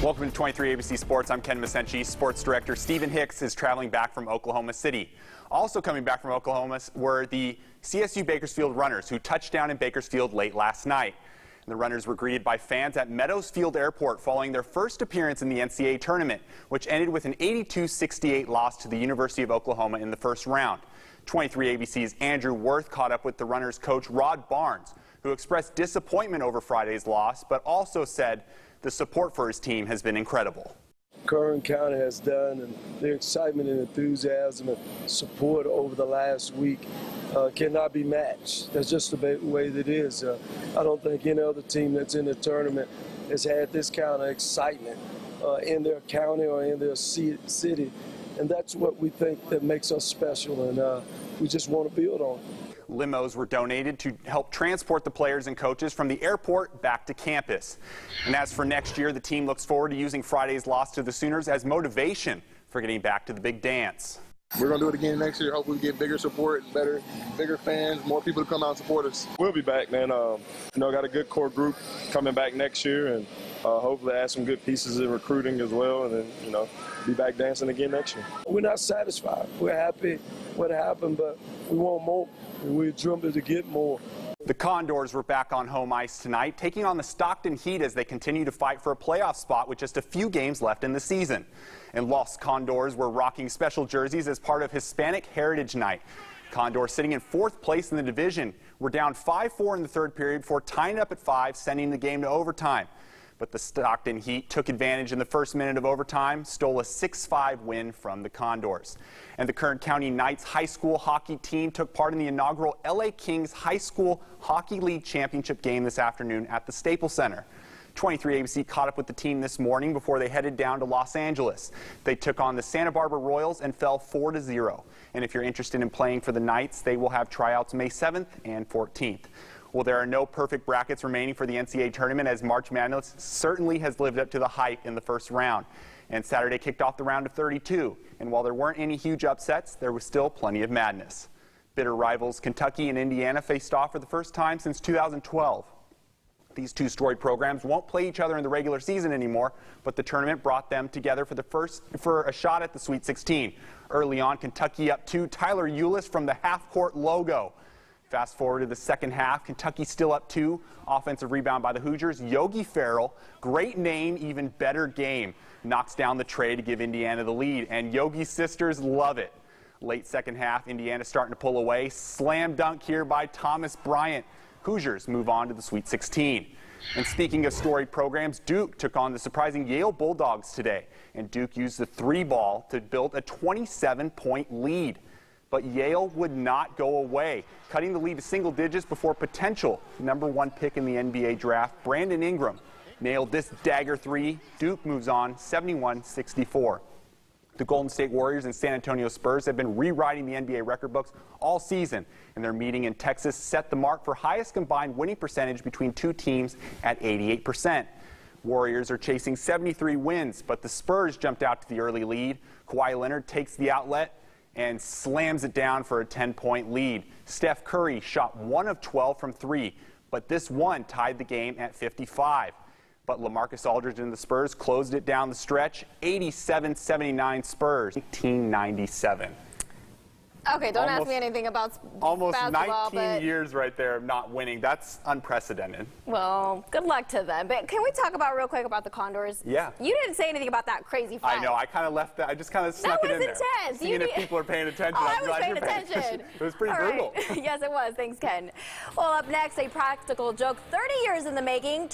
Welcome to 23 ABC Sports. I'm Ken Mashinchi. Sports Director Stephen Hicks is traveling back from Oklahoma City. Also coming back from Oklahoma were the CSU Bakersfield runners who touched down in Bakersfield late last night. And the runners were greeted by fans at Meadows Field Airport following their first appearance in the NCAA tournament, which ended with an 82-68 loss to the University of Oklahoma in the first round. 23 ABC's Andrew Worth caught up with the runners' coach Rod Barnes, who expressed disappointment over Friday's loss, but also said the support for his team has been incredible. Kern County has done, and their excitement and enthusiasm and support over the last week cannot be matched. That's just the way that it is. I don't think any other team that's in the tournament has had this kind of excitement in their county or in their city, and that's what we think that makes us special, and we just want to build on it. Limos were donated to help transport the players and coaches from the airport back to campus. And as for next year, the team looks forward to using Friday's loss to the Sooners as motivation for getting back to the big dance. We're going to do it again next year. Hopefully we get bigger support, bigger fans, more people to come out and support us. We'll be back, man. Got a good core group coming back next year, and hopefully add some good pieces in recruiting as well, and then, be back dancing again next year. We're not satisfied. We're happy what happened, but we want more, and we're driven to get more. The Condors were back on home ice tonight, taking on the Stockton Heat as they continue to fight for a playoff spot with just a few games left in the season. And Los Condors were rocking special jerseys as part of Hispanic Heritage Night. Condors sitting in fourth place in the division were down 5-4 in the third period before tying up at 5, sending the game to overtime. But the Stockton Heat took advantage in the first minute of overtime, stole a 6-5 win from the Condors. And the Kern County Knights high school hockey team took part in the inaugural LA Kings High School Hockey League Championship game this afternoon at the Staples Center. 23 ABC caught up with the team this morning before they headed down to Los Angeles. They took on the Santa Barbara Royals and fell 4-0. And if you're interested in playing for the Knights, they will have tryouts May 7th and 14th. Well, there are no perfect brackets remaining for the NCAA tournament, as March Madness certainly has lived up to the hype in the first round. And Saturday kicked off the round of 32. And while there weren't any huge upsets, there was still plenty of madness. Bitter rivals Kentucky and Indiana faced off for the first time since 2012. These two storied programs won't play each other in the regular season anymore, but the tournament brought them together for a shot at the Sweet 16. Early on, Kentucky up 2, Tyler Eulis from the half-court logo. Fast forward to the second half, Kentucky still up 2. Offensive rebound by the Hoosiers. Yogi Ferrell, great name, even better game, knocks down the tray to give Indiana the lead, and Yogi's sisters love it. Late second half, Indiana starting to pull away. Slam dunk here by Thomas Bryant. Hoosiers move on to the Sweet 16. And speaking of storied programs, Duke took on the surprising Yale Bulldogs today, and Duke used the 3-ball to build a 27-point lead. But Yale would not go away, cutting the lead to single digits before potential #1 pick in the NBA draft, Brandon Ingram, nailed this dagger 3. Duke moves on 71-64. The Golden State Warriors and San Antonio Spurs have been rewriting the NBA record books all season, and their meeting in Texas set the mark for highest combined winning percentage between two teams at 88%. Warriors are chasing 73 wins, but the Spurs jumped out to the early lead. Kawhi Leonard takes the outlet and slams it down for a 10-point lead. Steph Curry shot 1 of 12 from 3, but this one tied the game at 55. But LaMarcus Aldridge and the Spurs closed it down the stretch, 87-79 Spurs, 1997. Okay, don't ask me anything about almost basketball. 19 years right there of not winning. That's unprecedented. Well, good luck to them. But can we talk about real quick about the Condors? Yeah. You didn't say anything about that crazy fight. I know. I kind of left that. I just kind of snuck it in there. That was intense. Seeing if people are paying attention. Oh, I'm I was paying attention. It was pretty brutal. Yes, it was. Thanks, Ken. Well, up next, a practical joke 30 years in the making.